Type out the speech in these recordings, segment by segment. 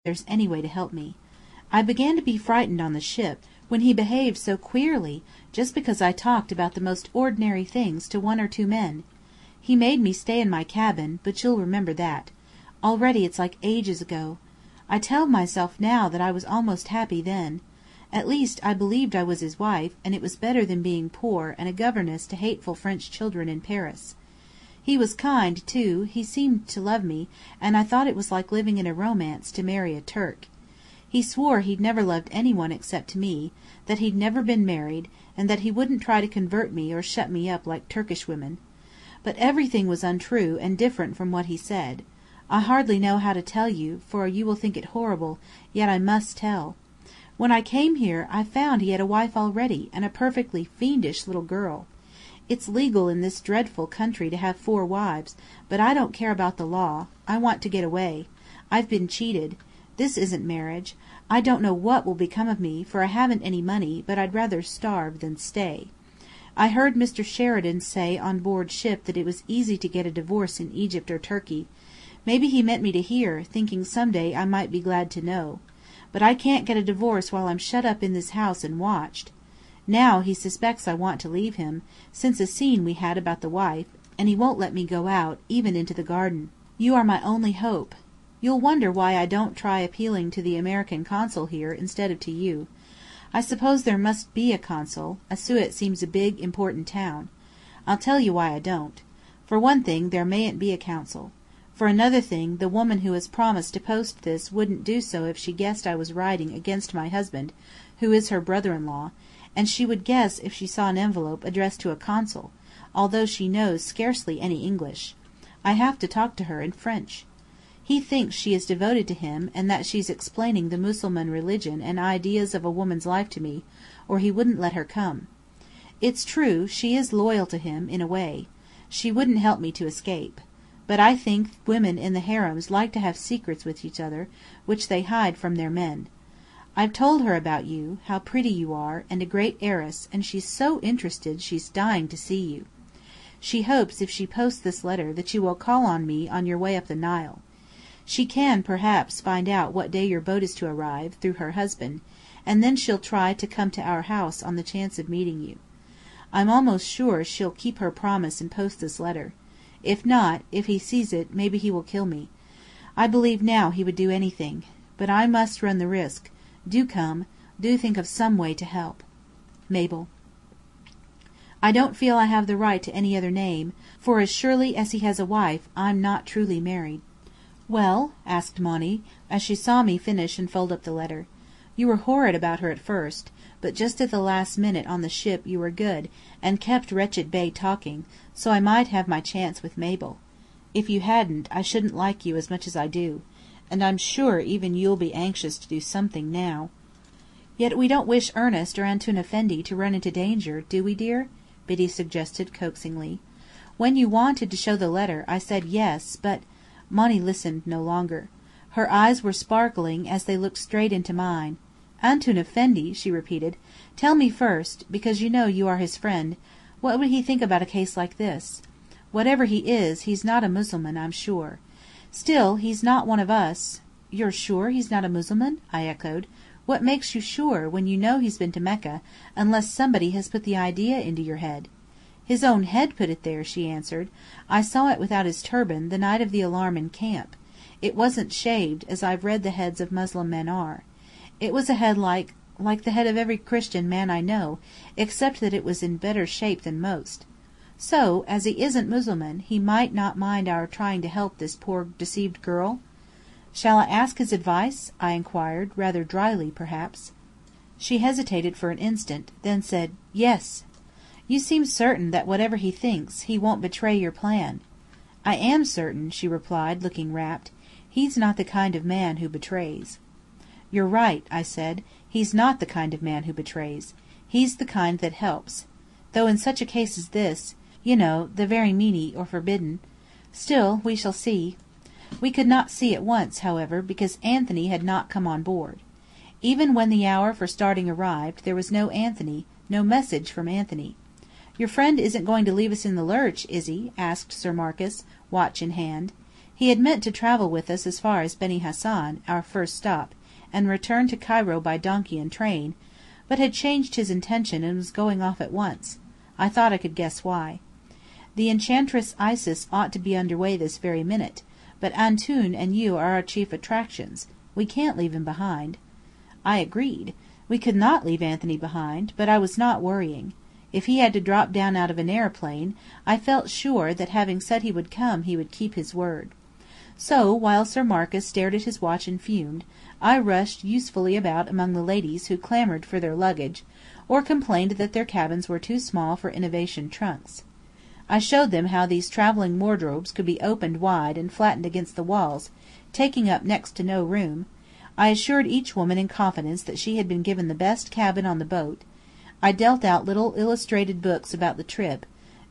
there's any way to help me. I began to be frightened on the ship, when he behaved so queerly, just because I talked about the most ordinary things to one or two men. He made me stay in my cabin, but you'll remember that. Already it's like ages ago. I tell myself now that I was almost happy then. At least, I believed I was his wife, and it was better than being poor and a governess to hateful French children in Paris. He was kind, too, he seemed to love me, and I thought it was like living in a romance to marry a Turk. He swore he'd never loved anyone except me, that he'd never been married, and that he wouldn't try to convert me or shut me up like Turkish women. But everything was untrue and different from what he said. I hardly know how to tell you, for you will think it horrible, yet I must tell. When I came here, I found he had a wife already, and a perfectly fiendish little girl. It's legal in this dreadful country to have 4 wives, but I don't care about the law. I want to get away. I've been cheated. This isn't marriage. I don't know what will become of me, for I haven't any money, but I'd rather starve than stay. I heard Mr. Sheridan say on board ship that it was easy to get a divorce in Egypt or Turkey. Maybe he meant me to hear, thinking some day I might be glad to know. But I can't get a divorce while I'm shut up in this house and watched. Now he suspects I want to leave him, since a scene we had about the wife, and he won't let me go out, even into the garden. You are my only hope. You'll wonder why I don't try appealing to the American consul here instead of to you. I suppose there must be a consul. Asiut seems a big, important town. I'll tell you why I don't. For one thing, there mayn't be a consul. For another thing, the woman who has promised to post this wouldn't do so if she guessed I was writing against my husband, who is her brother-in-law, and she would guess if she saw an envelope addressed to a consul, although she knows scarcely any English. I have to talk to her in French. He thinks she is devoted to him, and that she's explaining the Mussulman religion and ideas of a woman's life to me, or he wouldn't let her come. It's true, she is loyal to him, in a way. She wouldn't help me to escape. But I think women in the harems like to have secrets with each other, which they hide from their men. I've told her about you, how pretty you are, and a great heiress, and she's so interested she's dying to see you. She hopes, if she posts this letter, that you will call on me on your way up the Nile. She can, perhaps, find out what day your boat is to arrive, through her husband, and then she'll try to come to our house on the chance of meeting you. I'm almost sure she'll keep her promise and post this letter. If not, if he sees it, maybe he will kill me. I believe now he would do anything. But I must run the risk. Do come. Do think of some way to help. Mabel. I don't feel I have the right to any other name, for as surely as he has a wife, I'm not truly married. Well? Asked Monny, as she saw me finish and fold up the letter. You were horrid about her at first, but just at the last minute on the ship you were good, and kept Wretched Bey talking, so I might have my chance with Mabel. If you hadn't, I shouldn't like you as much as I do, and I'm sure even you'll be anxious to do something now. Yet we don't wish Ernest or Antoun Effendi to run into danger, do we, dear? Biddy suggested coaxingly. When you wanted to show the letter, I said yes, but Monny listened no longer. Her eyes were sparkling as they looked straight into mine. Antoun Effendi, she repeated. Tell me first, because you know you are his friend, what would he think about a case like this? Whatever he is, he's not a Mussulman, I'm sure. Still, he's not one of us. You're sure he's not a Mussulman? I echoed. What makes you sure, when you know he's been to Mecca, unless somebody has put the idea into your head? His own head put it there, she answered. I saw it without his turban, the night of the alarm in camp. It wasn't shaved, as I've read the heads of Muslim men are. It was a head like the head of every Christian man I know, except that it was in better shape than most. So, as he isn't Mussulman, he might not mind our trying to help this poor deceived girl? Shall I ask his advice? I inquired, rather dryly, perhaps. She hesitated for an instant, then said, Yes. You seem certain that whatever he thinks, he won't betray your plan. I am certain, she replied, looking rapt. He's not the kind of man who betrays. You're right, I said. He's not the kind of man who betrays. He's the kind that helps. Though in such a case as this, you know, the very meany or forbidden. Still, we shall see. We could not see at once, however, because Anthony had not come on board. Even when the hour for starting arrived, there was no Anthony, no message from Anthony. Your friend isn't going to leave us in the lurch, is he? Asked Sir Marcus, watch in hand. He had meant to travel with us as far as Beni Hassan, our first stop, and return to Cairo by donkey and train, but had changed his intention and was going off at once. I thought I could guess why. The Enchantress Isis ought to be under way this very minute, but Antoun and you are our chief attractions. We can't leave him behind." I agreed. We could not leave Anthony behind, but I was not worrying. If he had to drop down out of an aeroplane, I felt sure that having said he would come he would keep his word. So, while Sir Marcus stared at his watch and fumed, I rushed usefully about among the ladies who clamoured for their luggage, or complained that their cabins were too small for innovation trunks. I showed them how these travelling wardrobes could be opened wide and flattened against the walls, taking up next to no room. I assured each woman in confidence that she had been given the best cabin on the boat. I dealt out little illustrated books about the trip.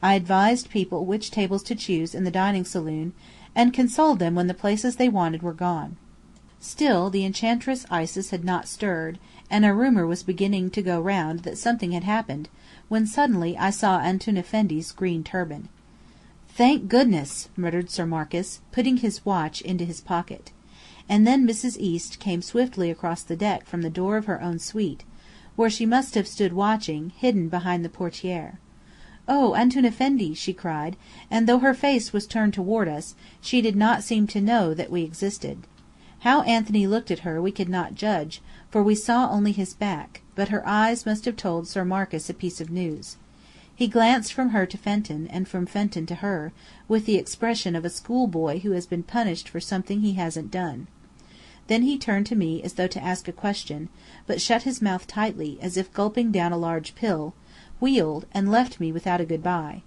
I advised people which tables to choose in the dining saloon, and consoled them when the places they wanted were gone. Still the Enchantress Isis had not stirred, and a rumour was beginning to go round that something had happened, when suddenly I saw Antoun Effendi's green turban. "Thank goodness!" muttered Sir Marcus, putting his watch into his pocket. And then Mrs. East came swiftly across the deck from the door of her own suite, where she must have stood watching, hidden behind the portière. "Oh, Antoun Effendi!" she cried, and though her face was turned toward us, she did not seem to know that we existed. How Anthony looked at her we could not judge, for we saw only his back, but her eyes must have told Sir Marcus a piece of news. He glanced from her to Fenton, and from Fenton to her, with the expression of a schoolboy who has been punished for something he hasn't done. Then he turned to me as though to ask a question, but shut his mouth tightly, as if gulping down a large pill, wheeled, and left me without a good-bye.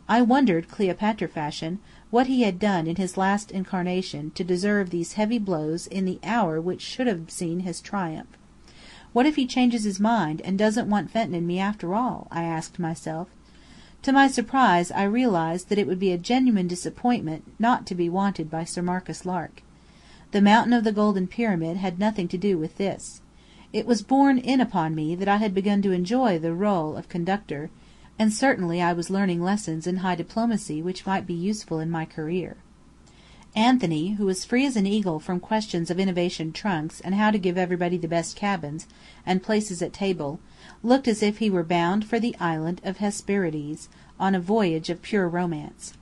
I wondered, Cleopatra fashion, what he had done in his last incarnation to deserve these heavy blows in the hour which should have seen his triumph. What if he changes his mind, and doesn't want Fenton and me after all? I asked myself. To my surprise I realized that it would be a genuine disappointment not to be wanted by Sir Marcus Lark. The Mountain of the Golden Pyramid had nothing to do with this. It was borne in upon me that I had begun to enjoy the rôle of conductor, and certainly I was learning lessons in high diplomacy which might be useful in my career. Anthony, who was free as an eagle from questions of innovation trunks and how to give everybody the best cabins, and places at table, looked as if he were bound for the island of Hesperides, on a voyage of pure romance.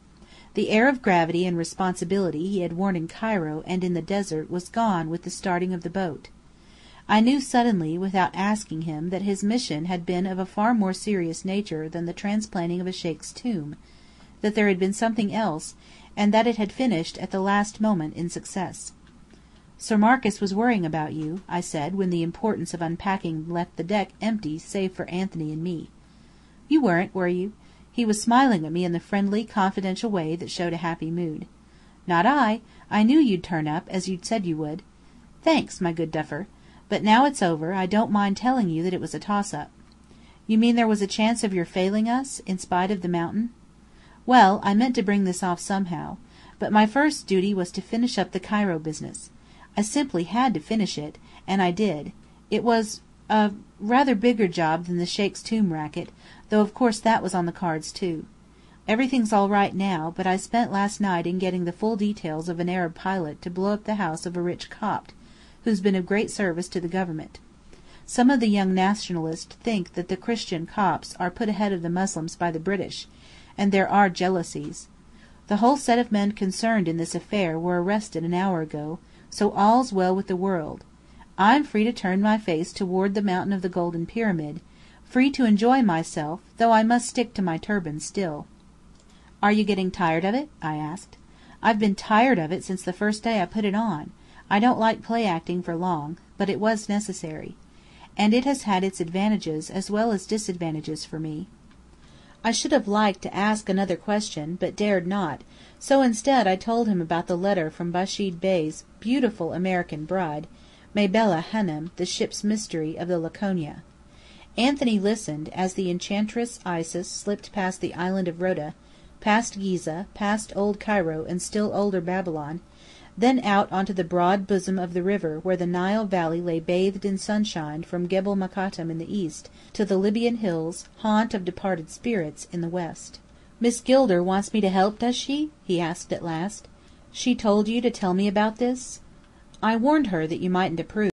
The air of gravity and responsibility he had worn in Cairo and in the desert was gone with the starting of the boat. I knew suddenly, without asking him, that his mission had been of a far more serious nature than the transplanting of a sheikh's tomb, that there had been something else, and that it had finished at the last moment in success. "Sir Marcus was worrying about you," I said, when the importance of unpacking left the deck empty save for Anthony and me. "You weren't, were you?" He was smiling at me in the friendly, confidential way that showed a happy mood. "Not I. I knew you'd turn up, as you'd said you would." "Thanks, my good Duffer. But now it's over, I don't mind telling you that it was a toss-up." "You mean there was a chance of your failing us, in spite of the mountain?" "Well, I meant to bring this off somehow. But my first duty was to finish up the Cairo business. I simply had to finish it, and I did. It was rather bigger job than the Sheikh's tomb racket, though of course that was on the cards too. Everything's all right now, but I spent last night in getting the full details of an Arab pilot to blow up the house of a rich Copt, who's been of great service to the government. Some of the young nationalists think that the Christian Copts are put ahead of the Muslims by the British, and there are jealousies. The whole set of men concerned in this affair were arrested an hour ago, so all's well with the world. I'm free to turn my face toward the Mountain of the Golden Pyramid, free to enjoy myself, though I must stick to my turban still." "Are you getting tired of it?" I asked. "I've been tired of it since the first day I put it on. I don't like play acting for long, but it was necessary. And it has had its advantages as well as disadvantages for me." I should have liked to ask another question, but dared not, so instead I told him about the letter from Bashid Bey's beautiful American bride, Mabella Hannum, the ship's mystery of the Laconia. Anthony listened, as the Enchantress Isis slipped past the island of Rhoda, past Giza, past old Cairo and still older Babylon, then out onto the broad bosom of the river where the Nile Valley lay bathed in sunshine from Gebel Makatem in the east to the Libyan hills, haunt of departed spirits, in the west. "Miss Gilder wants me to help, does she?" he asked at last. "She told you to tell me about this?" "I warned her that you mightn't approve.